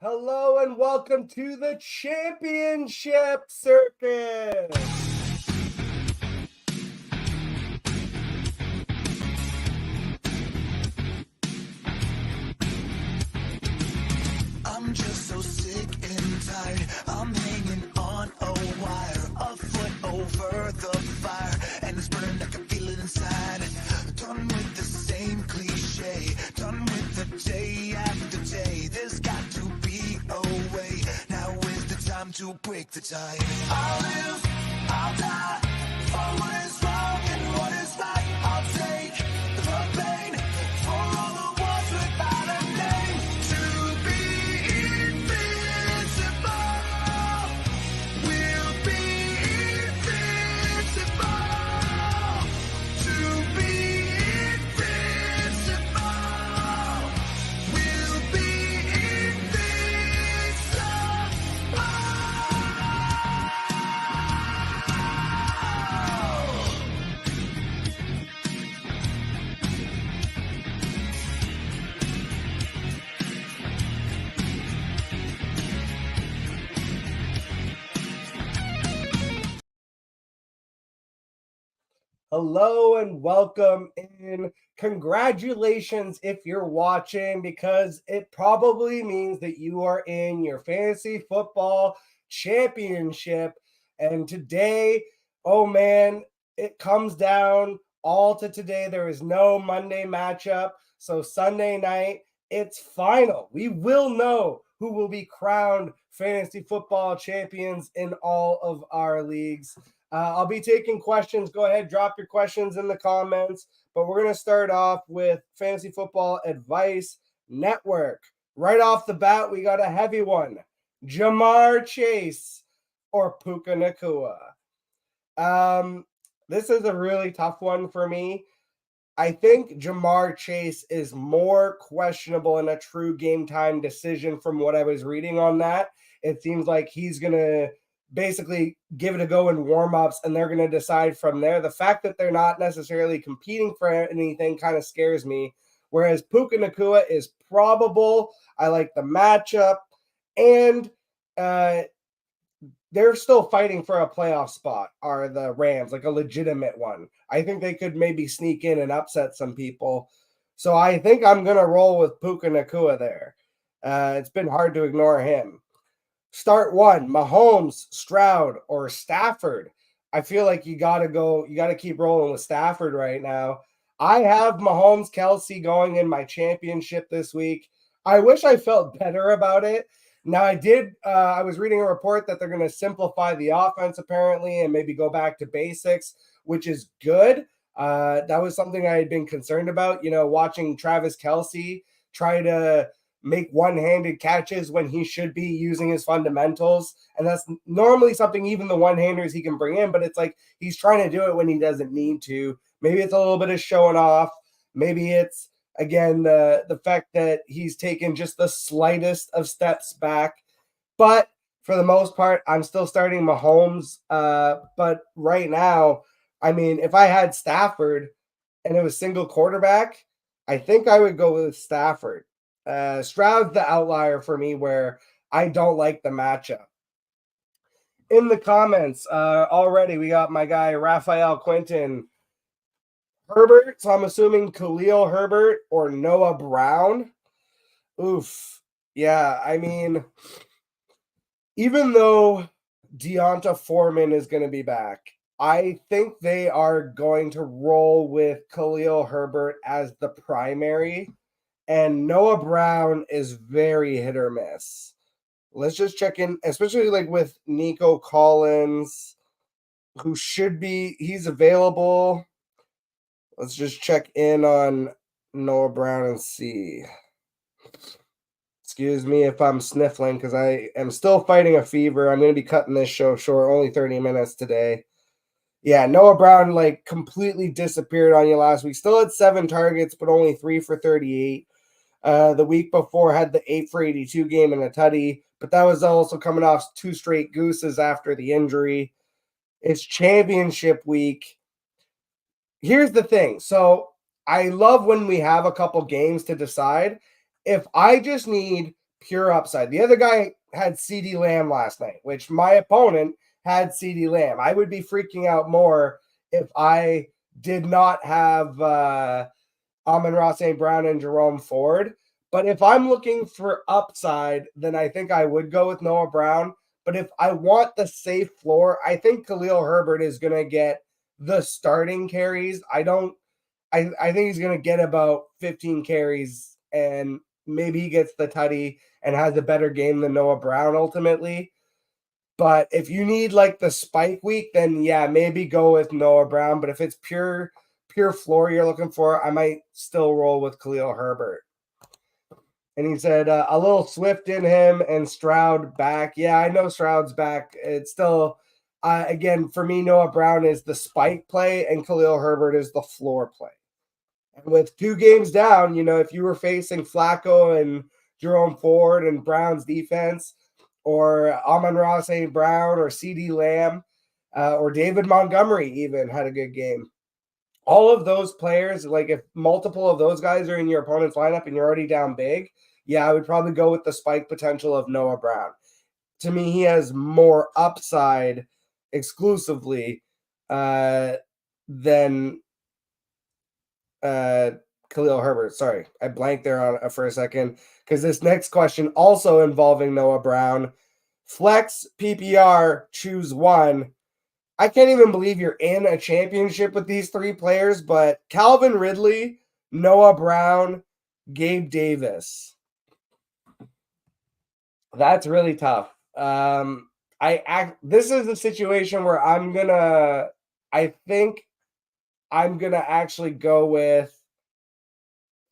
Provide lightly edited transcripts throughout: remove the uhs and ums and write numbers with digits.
Hello and welcome to the championship circus. I'm just so sick and tired. I'm hanging on a wire, a foot over the fire, and it's burning. I can feel it inside. Done with the same cliche, done with the day after day. There's got to be a way. Now is the time to break the tie. I'll live, I'll die for what is wrong and what is right. I'll take the pain for all the ones without a name. To be invincible, we'll be invincible. To be invincible, we'll be invincible. Hello and welcome in. Congratulations if you're watching, because it probably means that you are in your fantasy football championship. And today, oh man, it comes down all to today. There is no Monday matchup. So Sunday night, it's final. We will know who will be crowned fantasy football champions in all of our leagues. I'll be taking questions. Go ahead, drop your questions in the comments. But we're going to start off with Fantasy Football Advice Network. Right off the bat, we got a heavy one. Jamar Chase or Puka Nacua. This is a really tough one for me. I think Jamar Chase is more questionable in a true game time decision from what I was reading on that. It seems like he's going to basically give it a go in warm-ups and they're going to decide from there. The fact that they're not necessarily competing for anything kind of scares me, whereas Puka Nacua is probable. I like the matchup, and they're still fighting for a playoff spot, are the Rams, like a legitimate one. I think they could maybe sneak in and upset some people. So I think I'm going to roll with Puka Nacua there. It's been hard to ignore him. Start one, Mahomes, Stroud, or Stafford. I feel like you got to keep rolling with Stafford right now. I have Mahomes, Kelsey going in my championship this week. I wish I felt better about it. Now I was reading a report that they're going to simplify the offense apparently and maybe go back to basics, which is good. That was something I had been concerned about, watching Travis Kelsey try to make one-handed catches when he should be using his fundamentals. And that's normally something even the one-handers he can bring in, but it's like he's trying to do it when he doesn't need to. Maybe it's a little bit of showing off. Maybe it's, again, the fact that he's taken just the slightest of steps back. But for the most part, I'm still starting Mahomes. But right now, I mean, if I had Stafford and it was single quarterback, I think I would go with Stafford. Stroud's the outlier for me where I don't like the matchup. In the comments, already we got my guy Raphael Quinton. Herbert, so I'm assuming Khalil Herbert or Noah Brown. Oof. Yeah, I mean, even though Deonta Foreman is going to be back, I think they are going to roll with Khalil Herbert as the primary. And Noah Brown is very hit or miss. Let's just check in, especially like with Nico Collins, who he's available. Let's just check in on Noah Brown and see. Excuse me if I'm sniffling because I am still fighting a fever. I'm going to be cutting this show short, only 30 minutes today. Yeah, Noah Brown like completely disappeared on you last week. Still had 7 targets, but only 3 for 38. The week before had the 8 for 82 game and a tutty, but that was also coming off 2 straight gooses after the injury. It's championship week. Here's the thing. So I love when we have a couple games to decide. If I just need pure upside. The other guy had CeeDee Lamb last night, which my opponent had CeeDee Lamb. I would be freaking out more if I did not have Amon-Ra St. Brown and Jerome Ford. But if I'm looking for upside, then I think I would go with Noah Brown. But if I want the safe floor, I think Khalil Herbert is going to get the starting carries. I think he's going to get about 15 carries, and maybe he gets the tutty and has a better game than Noah Brown ultimately. But if you need like the spike week, then yeah, maybe go with Noah Brown. But if it's pure floor you're looking for, I might still roll with Khalil Herbert. And he said a little Swift in him and Stroud back. Yeah, I know Stroud's back. It's still, again, for me, Noah Brown is the spike play and Khalil Herbert is the floor play. And with 2 games down, if you were facing Flacco and Jerome Ford and Brown's defense, or Amon-Ra St. Brown or CeeDee Lamb, or David Montgomery even had a good game. All of those players, like if multiple of those guys are in your opponent's lineup and you're already down big, yeah, I would probably go with the spike potential of Noah Brown. To me, he has more upside exclusively than Khalil Herbert. Sorry, I blanked there on for a second because this next question also involving Noah Brown. Flex PPR, choose one. I can't even believe you're in a championship with these 3 players, but Calvin Ridley, Noah Brown, Gabe Davis. That's really tough. This is a situation where I think I'm gonna actually go with.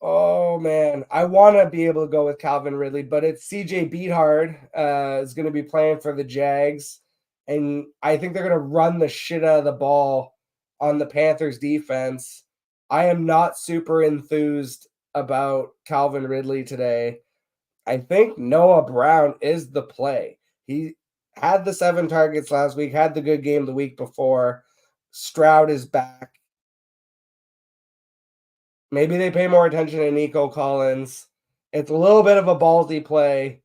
Oh man, I want to be able to go with Calvin Ridley, but it's CJ Beathard is going to be playing for the Jags, and I think they're going to run the shit out of the ball on the Panthers defense. I am not super enthused about Calvin Ridley today. I think Noah Brown is the play. He had the 7 targets last week, had the good game the week before. Stroud is back. Maybe they pay more attention to Nico Collins. It's a little bit of a ballsy play.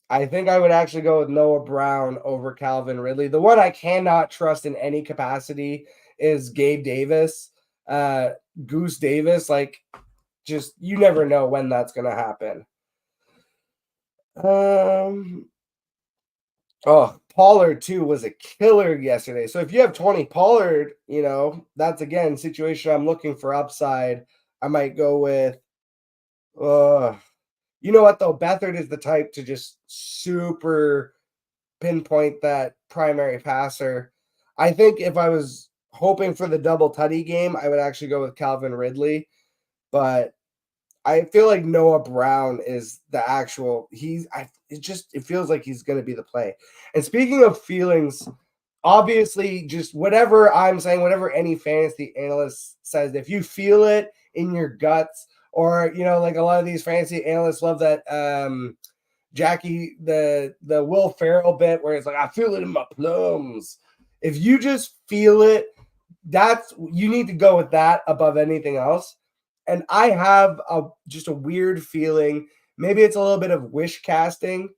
I think I would actually go with Noah Brown over Calvin Ridley. The one I cannot trust in any capacity is Gabe Davis. Goose Davis, just you never know when that's going to happen. Pollard too was a killer yesterday. So if you have 20 Pollard, that's again situation I'm looking for upside. I might go with, you know what though? Beathard is the type to just super pinpoint that primary passer. I think if I was hoping for the double tutty game, I would actually go with Calvin Ridley. But I feel like Noah Brown is the actual. It feels like he's going to be the play. And speaking of feelings, obviously, just whatever I'm saying, whatever any fantasy analyst says, if you feel it in your guts, or like a lot of these fantasy analysts love that Jackie the Will Ferrell bit where it's like I feel it in my plums. If you just feel it, you need to go with that above anything else. And I have just a weird feeling. Maybe it's a little bit of wish casting.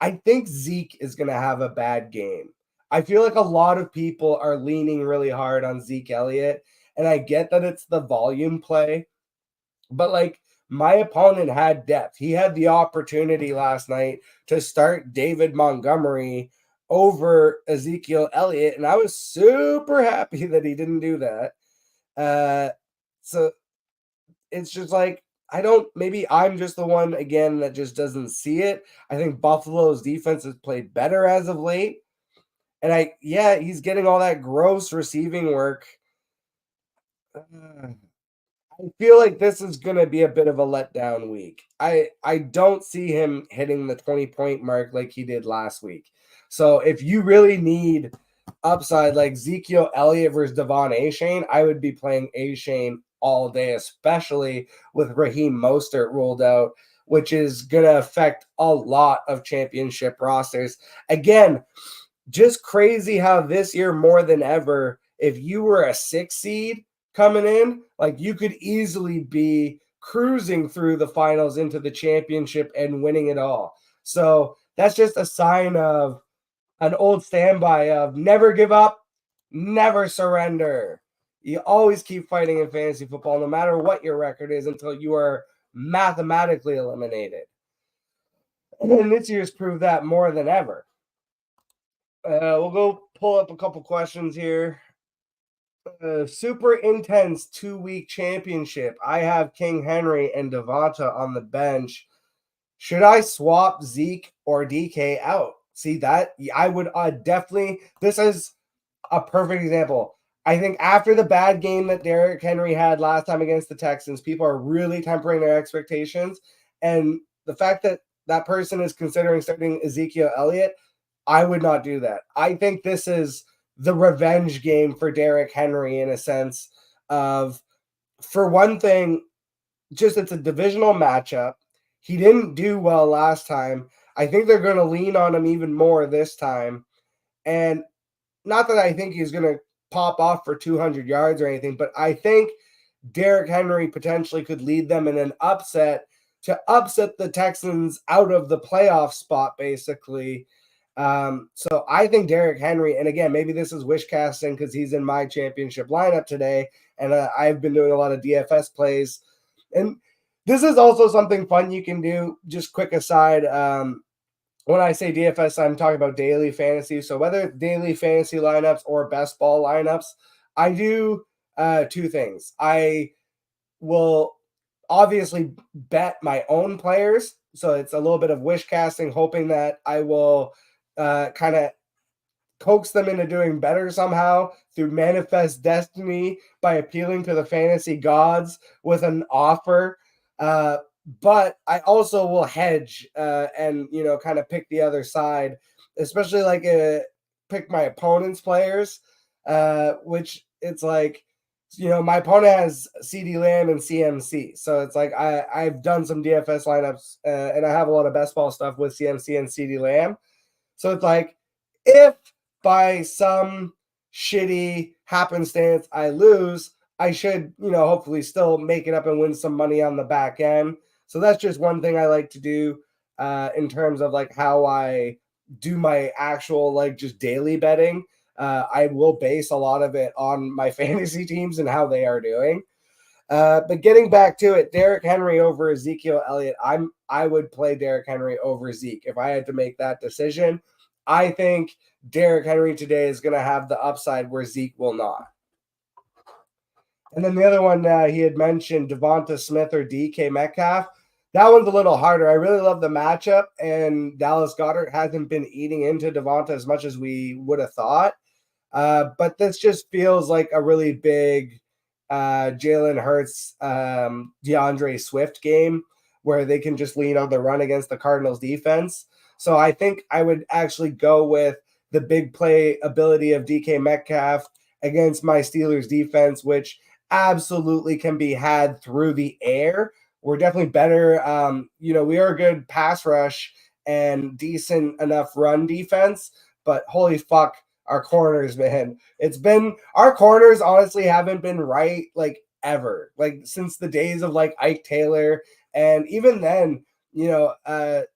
I think Zeke is going to have a bad game. I feel like a lot of people are leaning really hard on Zeke Elliott, and I get that it's the volume play, but my opponent had depth. He had the opportunity last night to start David Montgomery over Ezekiel Elliott, and I was super happy that he didn't do that. So it's just maybe I'm just the one again that just doesn't see it. I think Buffalo's defense has played better as of late. And he's getting all that gross receiving work. I feel like this is going to be a bit of a letdown week. I don't see him hitting the 20-point mark like he did last week. So if you really need upside like Ezekiel Elliott versus Devon Achane, I would be playing Achane all day, especially with Raheem Mostert ruled out, which is going to affect a lot of championship rosters. Again, just crazy how this year more than ever, if you were a 6 seed coming in, you could easily be cruising through the finals into the championship and winning it all. So that's just a sign of an old standby of never give up, never surrender. You always keep fighting in fantasy football, no matter what your record is, until you are mathematically eliminated. And this year's proved that more than ever. We'll go pull up a couple questions here. Super intense 2-week championship. I have King Henry and Devonta on the bench. Should I swap Zeke or DK out? See that? I would definitely. This is a perfect example. I think after the bad game that Derrick Henry had last time against the Texans, people are really tempering their expectations. And the fact that that person is considering starting Ezekiel Elliott, I would not do that. I think this is the revenge game for Derrick Henry in a sense of, for one thing, just it's a divisional matchup. He didn't do well last time. I think they're going to lean on him even more this time. And not that I think he's going to pop off for 200 yards or anything, but I think Derrick Henry potentially could lead them in an upset to upset the Texans out of the playoff spot, basically. So I think Derrick Henry, and again, maybe this is wish casting because he's in my championship lineup today, and I've been doing a lot of DFS plays. And this is also something fun you can do. Just quick aside, when I say DFS, I'm talking about daily fantasy. So whether daily fantasy lineups or best ball lineups, I do two things. I will obviously bet my own players. So it's a little bit of wish casting, hoping that I will kind of coax them into doing better somehow through manifest destiny by appealing to the fantasy gods with an offer. But I also will hedge and, kind of pick the other side, especially like pick my opponent's players, which it's like, my opponent has CD Lamb and CMC. So it's like I've done some DFS lineups and I have a lot of best ball stuff with CMC and CD Lamb. So it's like, if by some shitty happenstance I lose, I should, hopefully still make it up and win some money on the back end. So that's just one thing I like to do in terms of like how I do my actual like just daily betting. I will base a lot of it on my fantasy teams and how they are doing. But getting back to it, Derrick Henry over Ezekiel Elliott, I would play Derrick Henry over Zeke if I had to make that decision. I think Derrick Henry today is going to have the upside where Zeke will not. And then the other one he had mentioned, Devonta Smith or DK Metcalf. That one's a little harder. I really love the matchup, and Dallas Goedert hasn't been eating into Devonta as much as we would have thought. But this just feels like a really big Jalen Hurts, DeAndre Swift game where they can just lean on the run against the Cardinals defense. So I think I would actually go with the big play ability of DK Metcalf against my Steelers defense, which absolutely can be had through the air. We're definitely better. We are a good pass rush and decent enough run defense, but holy fuck, our corners, man. It's been, our corners honestly haven't been right like ever, like since the days of like Ike Taylor. And even then,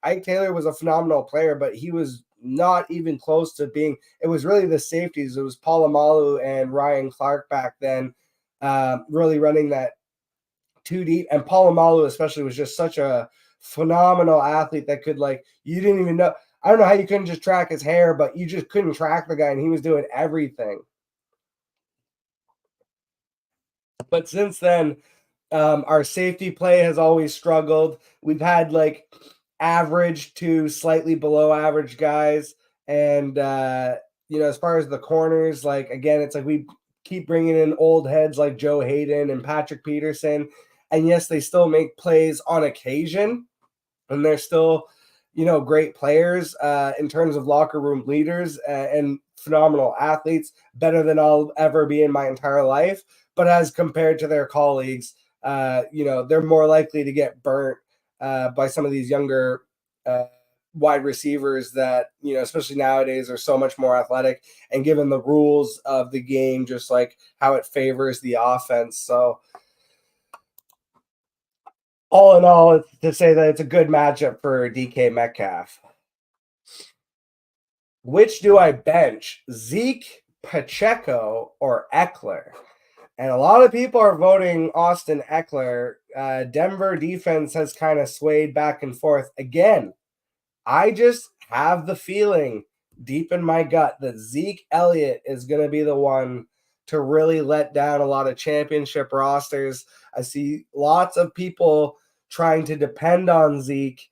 Ike Taylor was a phenomenal player, but he was not even close to being, it was really the safeties. It was Polamalu and Ryan Clark back then, really running that too deep. And Polamalu especially was just such a phenomenal athlete that could, like, you didn't even know. I don't know how you couldn't just track his hair, but you just couldn't track the guy, and he was doing everything. But since then, our safety play has always struggled. We've had like average to slightly below average guys. And, as far as the corners, like, again, it's like we keep bringing in old heads like Joe Hayden and Patrick Peterson. And yes, they still make plays on occasion, and they're still, great players in terms of locker room leaders and phenomenal athletes, better than I'll ever be in my entire life. But as compared to their colleagues, they're more likely to get burnt by some of these younger wide receivers that, especially nowadays, are so much more athletic, and given the rules of the game, just like how it favors the offense. So all in all, it's to say that it's a good matchup for DK Metcalf. Which do I bench, Zeke, Pacheco, or Eckler? And a lot of people are voting Austin Eckler. Denver defense has kind of swayed back and forth. Again, I just have the feeling deep in my gut that Zeke Elliott is going to be the one to really let down a lot of championship rosters. I see lots of people trying to depend on Zeke,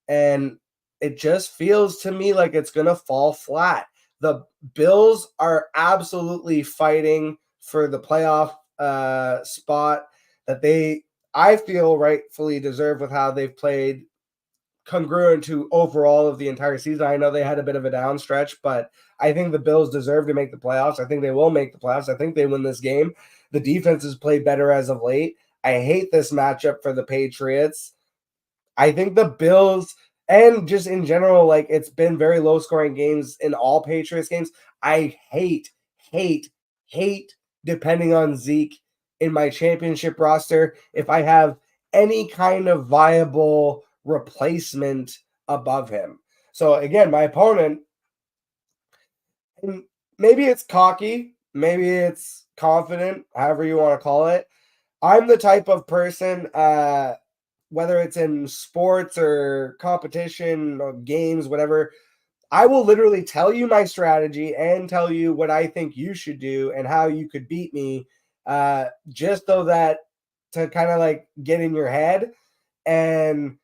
and it just feels to me like it's going to fall flat. The Bills are absolutely fighting for the playoff spot that I feel, rightfully deserve with how they've played, congruent to overall of the entire season. I know they had a bit of a down stretch, but I think the Bills deserve to make the playoffs. I think they will make the playoffs. I think they win this game. The defense has played better as of late. I hate this matchup for the Patriots. I think the Bills, and just in general, like, it's been very low scoring games in all Patriots games. I hate, hate depending on Zeke in my championship roster if I have any kind of viable replacement above him. So again, my opponent, and maybe it's cocky, maybe it's confident, however you want to call it. I'm the type of person, whether it's in sports or competition or games, whatever, I will literally tell you my strategy and tell you what I think you should do and how you could beat me, just so that to kind of like get in your head. And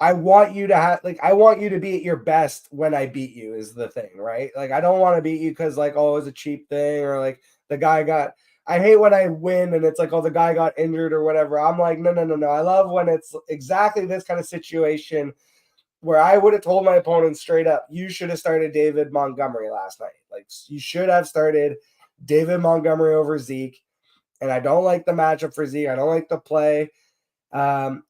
I want you to I want you to be at your best when I beat you is the thing, right? Like, I don't want to beat you because, like, oh, it was a cheap thing, or like the guy got, I hate when I win and it's like, oh, the guy got injured or whatever. I'm like, no, no, no, no. I love when it's exactly this kind of situation where I would have told my opponent straight up, you should have started David Montgomery last night. Like, you should have started David Montgomery over Zeke. And I don't like the matchup for Zeke. I don't like the play. And,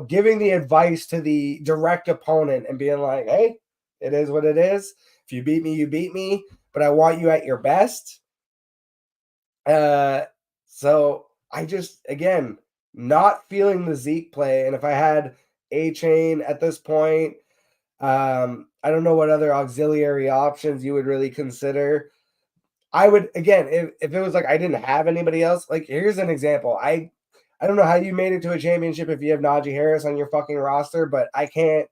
giving the advice to the direct opponent and being like, hey, it is what it is. If you beat me, you beat me, but I want you at your best. So I just, again, not feeling the Zeke play. And if I had A-Chain at this point, I don't know what other auxiliary options you would really consider. I would, again, if it was like I didn't have anybody else, like, here's an example. I don't know how you made it to a championship if you have Najee Harris on your fucking roster, but I can't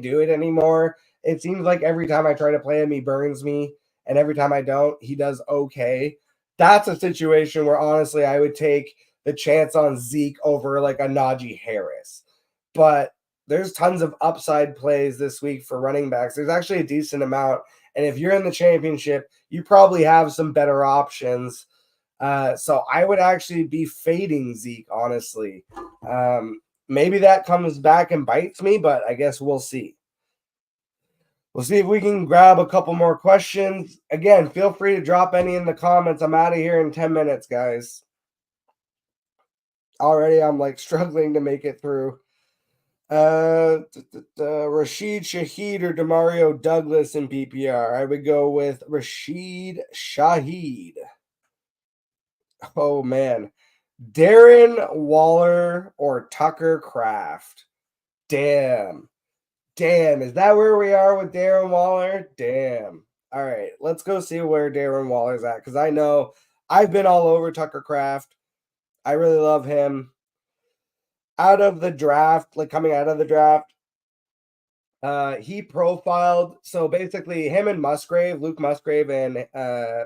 do it anymore. It seems like every time I try to play him, he burns me, and every time I don't, he does okay. That's a situation where honestly I would take the chance on Zeke over like a Najee Harris. But there's tons of upside plays this week for running backs. There's actually a decent amount. And if you're in the championship, you probably have some better options. So I would actually be fading Zeke, honestly. Maybe that comes back and bites me, but I guess we'll see. We'll see if we can grab a couple more questions. Again, feel free to drop any in the comments. I'm out of here in 10 minutes, guys. Already I'm like struggling to make it through. Rashid Shaheed or Demario Douglas in PPR. I would go with Rashid Shaheed. Oh man. Darren Waller or Tucker Kraft. Damn. Is that where we are with Darren Waller? Damn. All right, let's go see where Darren Waller's at, because I know I've been all over Tucker Kraft. I really love him. Out of the draft, like coming out of the draft, he profiled, so basically him and Luke Musgrave, and I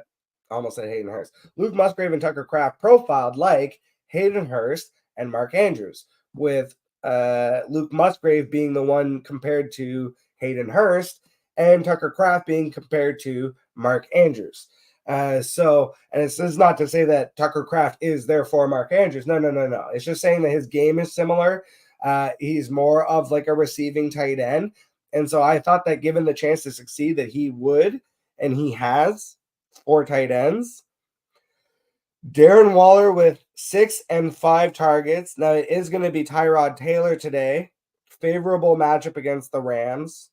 almost said Hayden Hurst. Luke Musgrave and Tucker Kraft profiled like Hayden Hurst and Mark Andrews, with Luke Musgrave being the one compared to Hayden Hurst and Tucker Kraft being compared to Mark Andrews. And this is not to say that Tucker Kraft is therefore Mark Andrews. No. It's just saying that his game is similar. He's more of like a receiving tight end. And so I thought that given the chance to succeed that he would, and he has 4 tight ends. Darren Waller with 6 and 5 targets. Now it is going to be Tyrod Taylor today. Favorable matchup against the Rams.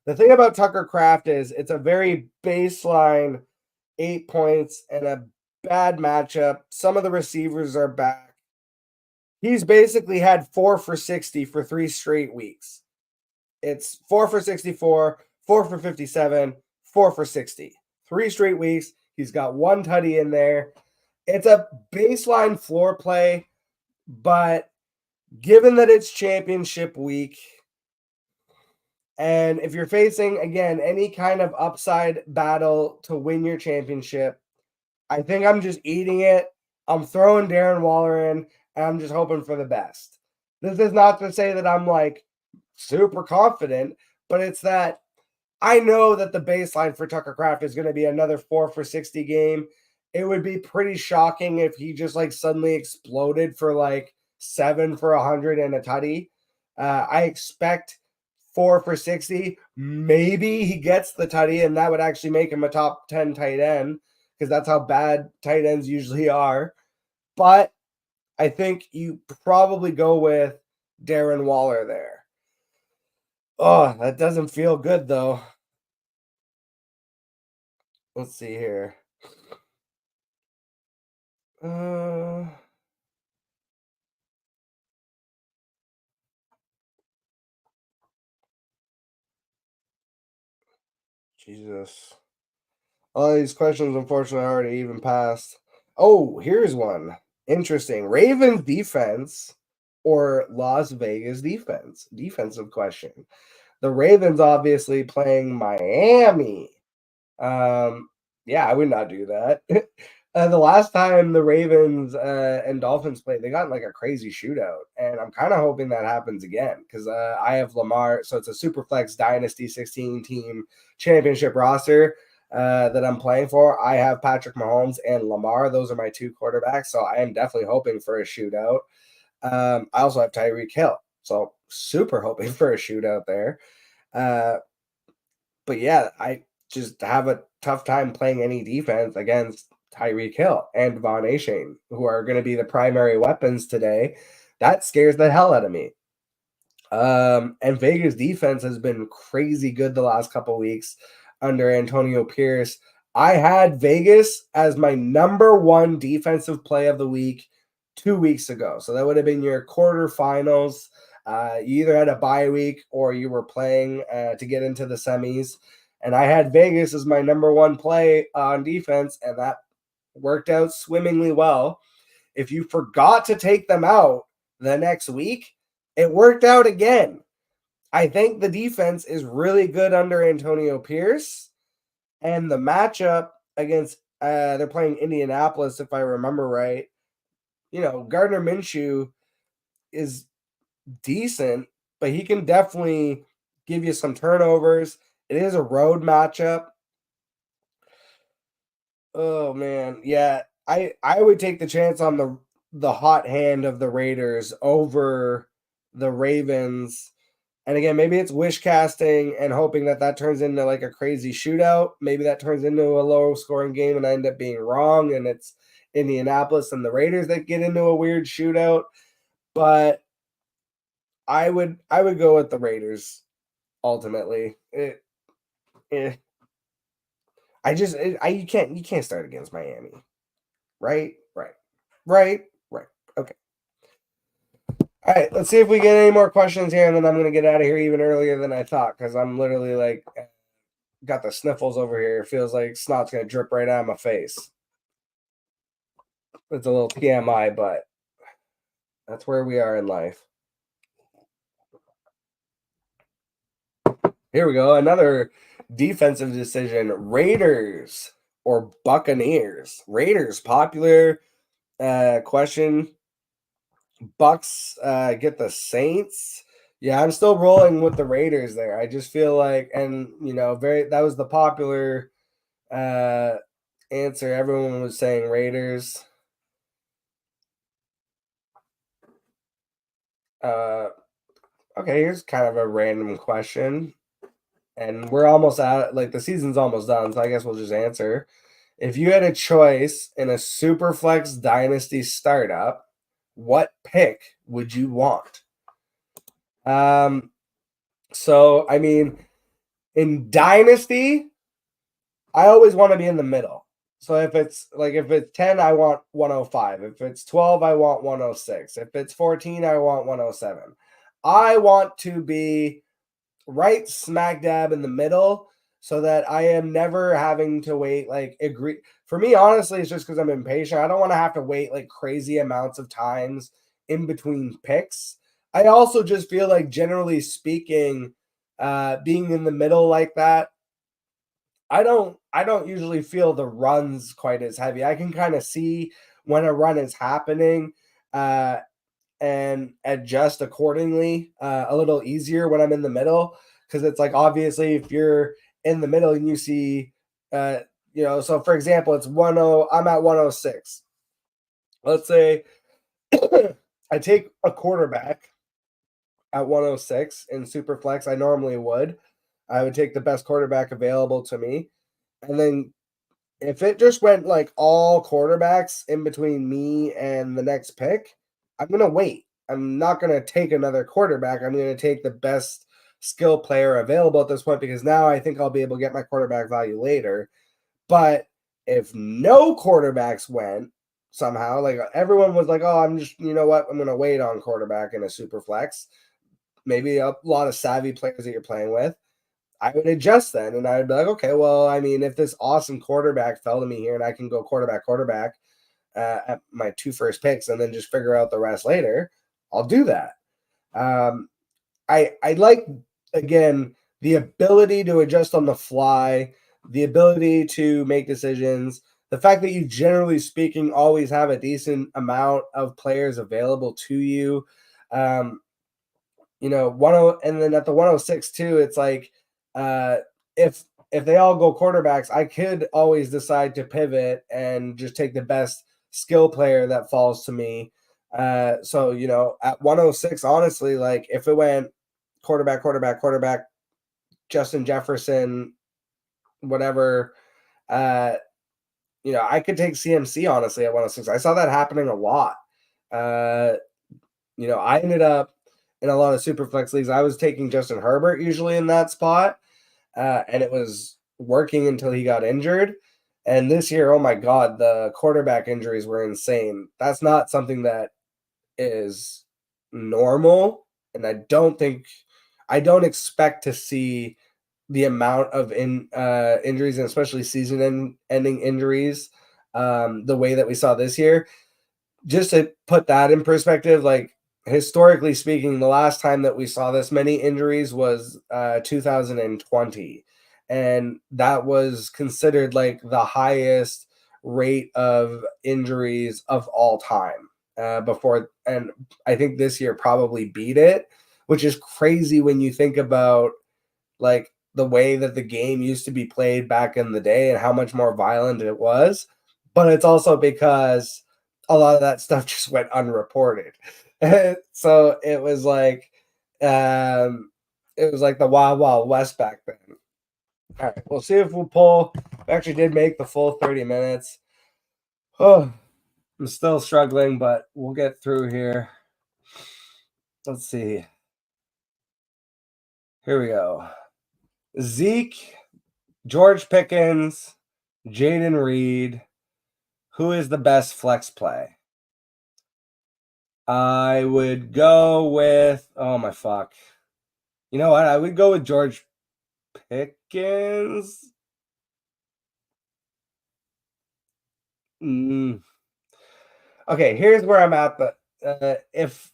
The thing about Tucker Kraft is it's a very baseline 8 points and a bad matchup. Some of the receivers are back. He's basically had 4 for 60 for 3 straight weeks. It's 4 for 64, 4 for 57, 4 for 60. 3 straight weeks. He's got 1 tutty in there. It's a baseline floor play, but given that it's championship week, and if you're facing, again, any kind of upside battle to win your championship, I think I'm just eating it. I'm throwing Darren Waller in, and I'm just hoping for the best. This is not to say that I'm like super confident, but it's that I know that the baseline for Tucker Kraft is going to be another 4 for 60 game. It would be pretty shocking if he just like suddenly exploded for like 7 for 100 and a tutty. I expect 4 for 60. Maybe he gets the tutty, and that would actually make him a top 10 tight end because that's how bad tight ends usually are. But I think you probably go with Darren Waller there. Oh, that doesn't feel good though. Let's see here. Jesus. All these questions, unfortunately, already even passed. Oh, here's one. Interesting. Ravens defense or Las Vegas defense? Defensive question. The Ravens obviously playing Miami. Yeah, I would not do that. The last time the Ravens and Dolphins played, they got like a crazy shootout, and I'm kind of hoping that happens again because I have Lamar, so it's a Superflex Dynasty 16 team championship roster that I'm playing for. I have Patrick Mahomes and Lamar; those are my 2 quarterbacks, so I am definitely hoping for a shootout. I also have Tyreek Hill, so super hoping for a shootout there. But yeah, I just have a tough time playing any defense against Tyreek Hill and Von Achane, who are going to be the primary weapons today. That scares the hell out of me. And Vegas defense has been crazy good the last couple weeks under Antonio Pierce. I had Vegas as my number 1 defensive play of the week 2 weeks ago. So that would have been your quarterfinals. You either had a bye week or you were playing to get into the semis. And I had Vegas as my number 1 play on defense, and that worked out swimmingly well. If you forgot to take them out the next week, it worked out again. I think the defense is really good under Antonio Pierce, and the matchup against they're playing Indianapolis, if I remember right. You know, Gardner Minshew is decent, but he can definitely give you some turnovers. It is a road matchup. Oh man, yeah. I would take the chance on the hot hand of the Raiders over the Ravens. And again, maybe it's wish casting and hoping that that turns into like a crazy shootout. Maybe that turns into a low scoring game and I end up being wrong and it's Indianapolis and the Raiders that get into a weird shootout. But I would go with the Raiders ultimately. You can't start against Miami. Right? Right. Okay. All right, let's see if we get any more questions here, and then I'm gonna get out of here even earlier than I thought because I'm literally like got the sniffles over here. It feels like snot's gonna drip right out of my face. It's a little TMI, but that's where we are in life. Here we go. Another defensive decision. Raiders or Buccaneers? Raiders, popular question. Bucks get the Saints. Yeah, I'm still rolling with the Raiders there. I just feel like, and that was the popular answer. Everyone was saying Raiders. Okay, here's kind of a random question. And we're almost out, like the season's almost done, so I guess we'll just answer. If you had a choice in a Superflex Dynasty startup, what pick would you want? So I mean, in Dynasty, I always want to be in the middle. So if it's 10, I want 105. If it's 12, I want 106. If it's 14, I want 107. I want to be right smack dab in the middle so that I am never having to wait agree. For me, honestly, it's just because I'm impatient. I don't want to have to wait like crazy amounts of times in between picks. I also just feel like generally speaking, being in the middle like that, I don't usually feel the runs quite as heavy. I can kind of see when a run is happening. And adjust accordingly a little easier when I'm in the middle because it's like obviously if you're in the middle and you see so for example it's 10 I'm at 106. Let's say I take a quarterback at 106 in super flex. I would take the best quarterback available to me, and then if it just went like all quarterbacks in between me and the next pick, I'm going to wait. I'm not going to take another quarterback. I'm going to take the best skill player available at this point because now I think I'll be able to get my quarterback value later. But if no quarterbacks went somehow, like everyone was like, oh, I'm just, you know what? I'm going to wait on quarterback in a super flex. Maybe a lot of savvy players that you're playing with. I would adjust then and I'd be like, okay, well, I mean, if this awesome quarterback fell to me here and I can go quarterback at my two first picks and then just figure out the rest later, I'll do that. I like, again, the ability to adjust on the fly, the ability to make decisions, the fact that you generally speaking always have a decent amount of players available to you. Um, 10 and then at the 106 too, it's like uh if they all go quarterbacks, I could always decide to pivot and just take the best skill player that falls to me. So at 106, honestly, like if it went quarterback, Justin Jefferson, whatever, I could take CMC honestly at 106. I saw that happening a lot. Uh I ended up in a lot of super flex leagues. I was taking Justin Herbert usually in that spot, and it was working until he got injured. And this year, oh my God, the quarterback injuries were insane. That's not something that is normal, and I don't expect to see the amount of injuries and especially season-ending injuries the way that we saw this year. Just to put that in perspective, like historically speaking, the last time that we saw this many injuries was 2020. And that was considered like the highest rate of injuries of all time before. And I think this year probably beat it, which is crazy when you think about like the way that the game used to be played back in the day and how much more violent it was. But it's also because a lot of that stuff just went unreported. So it was like the wild wild west back then. All right, we'll see if we'll pull. We actually did make the full 30 minutes. Oh, I'm still struggling, but we'll get through here. Let's see. Here we go. Zeke, George Pickens, Jaden Reed. Who is the best flex play? I would go with, oh my fuck. You know what? I would go with George Pickens. Okay, here's where I'm at. If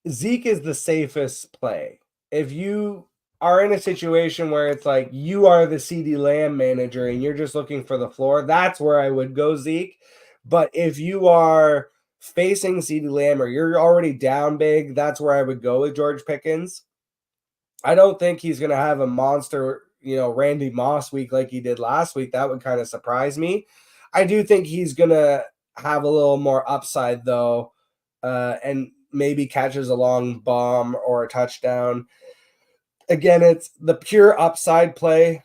Zeke is the safest play, if you are in a situation where it's like you are the CD Lamb manager and you're just looking for the floor, that's where I would go Zeke. But if you are facing CD Lamb or you're already down big, that's where I would go with George Pickens. I don't think he's going to have a monster, Randy Moss week like he did last week. That would kind of surprise me. I do think he's going to have a little more upside, though, and maybe catches a long bomb or a touchdown. Again, it's the pure upside play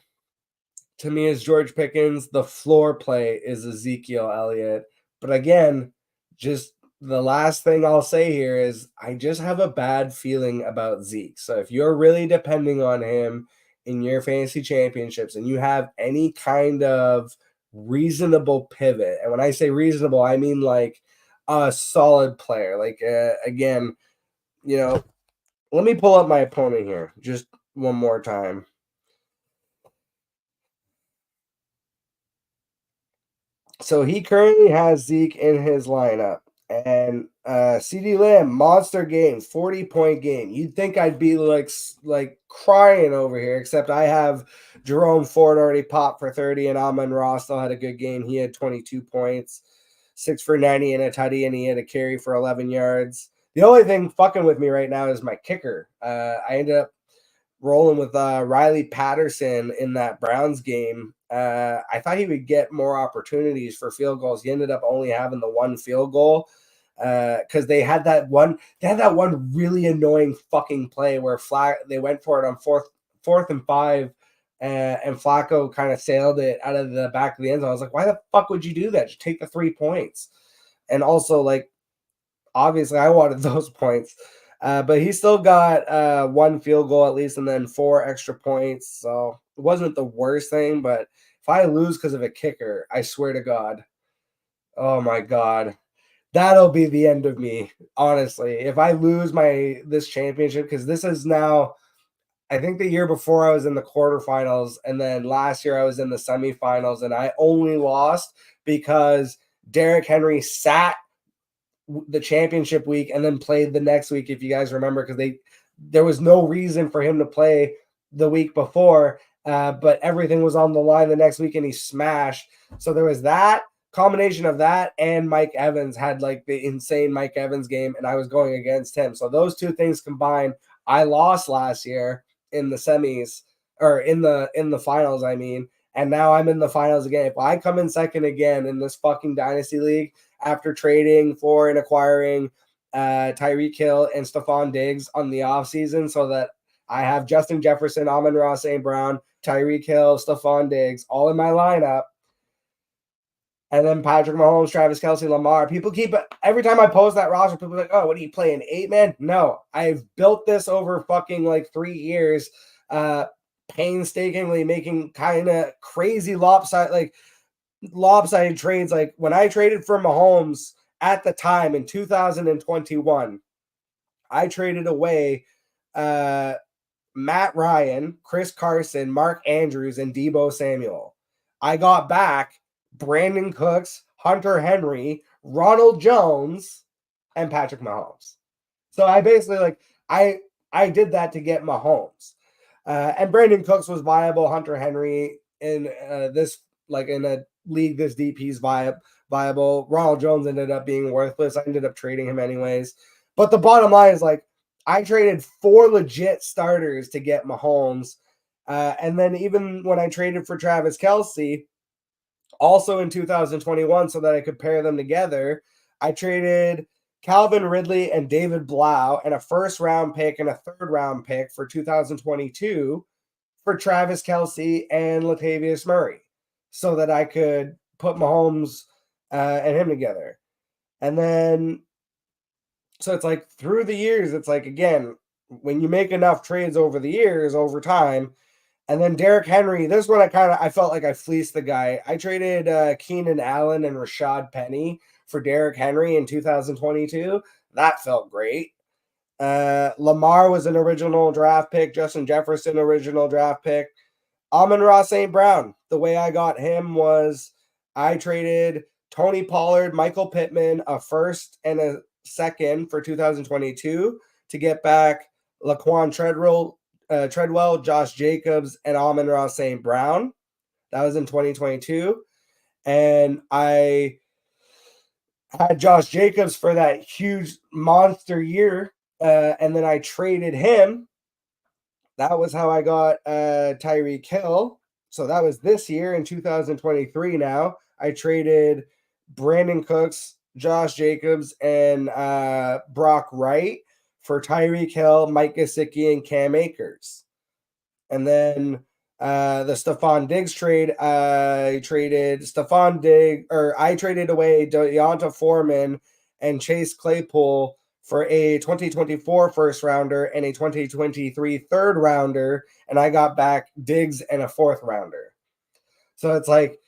to me is George Pickens. The floor play is Ezekiel Elliott. But again, just the last thing I'll say here is I just have a bad feeling about Zeke. So if you're really depending on him in your fantasy championships and you have any kind of reasonable pivot. And when I say reasonable, I mean like a solid player. Like, again, let me pull up my opponent here just one more time. So he currently has Zeke in his lineup. And CD Lamb, monster game, 40-point game. You'd think I'd be like crying over here, except I have Jerome Ford already popped for 30, and Amon-Ra still had a good game. He had 22 points, 6 for 90 and a tutty, and he had a carry for 11 yards. The only thing fucking with me right now is my kicker. I ended up rolling with Riley Patterson in that Browns game. I thought he would get more opportunities for field goals. He ended up only having the one field goal because they had that one really annoying fucking play where they went for it on fourth and 5, and Flacco kind of sailed it out of the back of the end zone. I was like, why the fuck would you do that? Just take the 3 points. And also, like, obviously I wanted those points. But he still got one field goal at least and then 4 extra points. So it wasn't the worst thing. But if I lose because of a kicker, I swear to God, oh my God, that'll be the end of me, honestly. If I lose this championship, because this is now, I think the year before I was in the quarterfinals, and then last year I was in the semifinals, and I only lost because Derrick Henry sat the championship week and then played the next week, if you guys remember, because there was no reason for him to play the week before, but everything was on the line the next week and he smashed. So there was that combination of that, and Mike Evans had like the insane Mike Evans game, and I was going against him. So those two things combined, I lost last year in the semis, or in the finals, I mean, and now I'm in the finals again. If I come in second again in this fucking dynasty league, after trading for and acquiring Tyreek Hill and Stephon Diggs on the offseason, so that I have Justin Jefferson, Amon-Ra St. Brown, Tyreek Hill, Stephon Diggs all in my lineup. And then Patrick Mahomes, Travis Kelce, Lamar. People keep, every time I post that roster, people are like, oh, what are you playing, 8-man? No, I've built this over fucking like 3 years, painstakingly making kind of crazy lopsided trades. Like when I traded for Mahomes at the time in 2021, I traded away Matt Ryan, Chris Carson, Mark Andrews, and Deebo Samuel. I got back Brandon Cooks, Hunter Henry, Ronald Jones, and Patrick Mahomes. So I basically I did that to get Mahomes. And Brandon Cooks was viable. Hunter Henry in in a league this deep, he's viable. Ronald Jones ended up being worthless. I ended up trading him anyways. But the bottom line is, like, I traded 4 legit starters to get Mahomes. And then even when I traded for Travis Kelce, also in 2021, so that I could pair them together, I traded Calvin Ridley and David Blau and a first-round pick and a third-round pick for 2022 for Travis Kelce and Latavius Murray, so that I could put Mahomes and him together. And then, so it's like through the years, it's like, again, when you make enough trades over the years, over time. And then Derrick Henry, this one I felt like I fleeced the guy. I traded Keenan Allen and Rashad Penny for Derrick Henry in 2022. That felt great. Lamar was an original draft pick. Justin Jefferson, original draft pick. Amon-Ra St. Brown, the way I got him was I traded Tony Pollard, Michael Pittman, a first and a second for 2022 to get back Laquan Treadwell, Josh Jacobs, and Amon-Ra St. Brown. That was in 2022. And I had Josh Jacobs for that huge monster year. And then I traded him. That was how I got Tyreek Hill. So that was this year in 2023 now. I traded Brandon Cooks, Josh Jacobs, and Brock Wright for Tyreek Hill, Mike Gesicki, and Cam Akers. And then the Stephon Diggs trade, I traded away Deonta Foreman and Chase Claypool for a 2024 first rounder and a 2023 third rounder, and I got back Diggs and a fourth rounder. So it's like,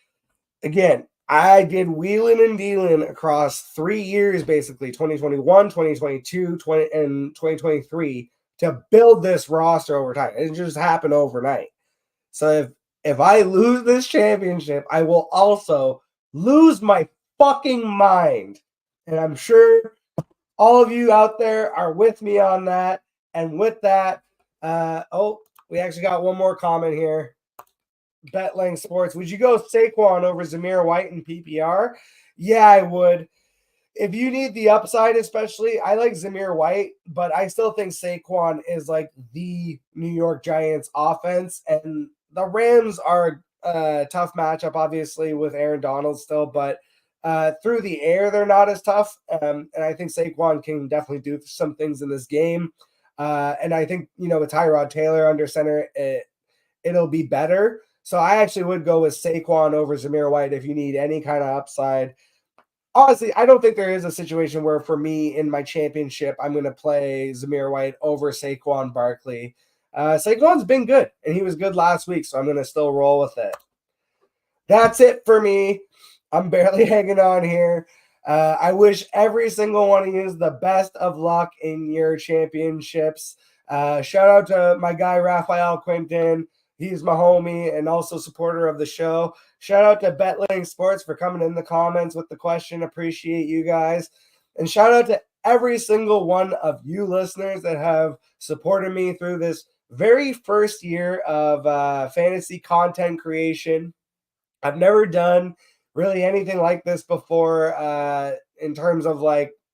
again, I did wheeling and dealing across 3 years, basically 2021, 2022, and 2023 to build this roster over time. It just happened overnight. So if I lose this championship, I will also lose my fucking mind. And I'm sure all of you out there are with me on that. And with that, we actually got one more comment here. Betling Sports, would you go Saquon over Zamir White in PPR? Yeah, I would. If you need the upside, especially, I like Zamir White, but I still think Saquon is like the New York Giants offense. And the Rams are a tough matchup, obviously, with Aaron Donald still, but through the air, they're not as tough. And I think Saquon can definitely do some things in this game. And I think, with Tyrod Taylor under center, it'll be better. So I actually would go with Saquon over Zamir White if you need any kind of upside. Honestly, I don't think there is a situation where for me in my championship, I'm going to play Zamir White over Saquon Barkley. Saquon's been good, and he was good last week, so I'm going to still roll with it. That's it for me. I'm barely hanging on here. I wish every single one of you the best of luck in your championships. Shout out to my guy, Raphael Quinton. He's my homie and also supporter of the show. Shout out to Betling Sports for coming in the comments with the question. Appreciate you guys. And shout out to every single one of you listeners that have supported me through this very first year of fantasy content creation. I've never done really anything like this before in terms of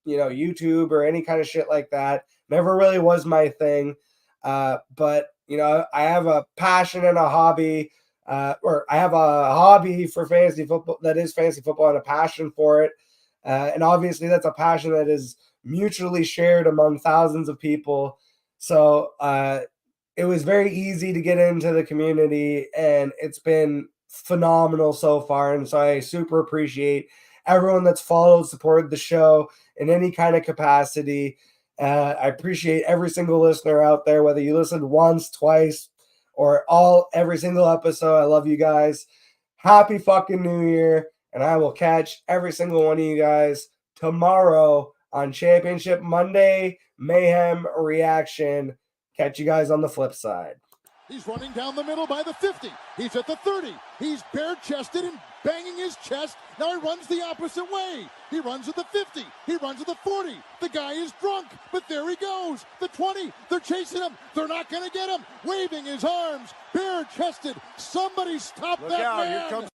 YouTube or any kind of shit like that. Never really was my thing. But I have a passion and a hobby, or I have a hobby for fantasy football that is fantasy football and a passion for it. And obviously that's a passion that is mutually shared among thousands of people. So it was very easy to get into the community, and it's been phenomenal so far. And so I super appreciate everyone that's followed, supported the show in any kind of capacity. I appreciate every single listener out there, whether you listened once, twice, or every single episode. I love you guys. Happy fucking New Year. And I will catch every single one of you guys tomorrow on Championship Monday Mayhem Reaction. Catch you guys on the flip side. He's running down the middle by the 50. He's at the 30. He's bare-chested and banging his chest. Now he runs the opposite way. He runs at the 50. He runs at the 40. The guy is drunk, but there he goes. The 20. They're chasing him. They're not going to get him. Waving his arms, bare-chested. Somebody stop that man. Here comes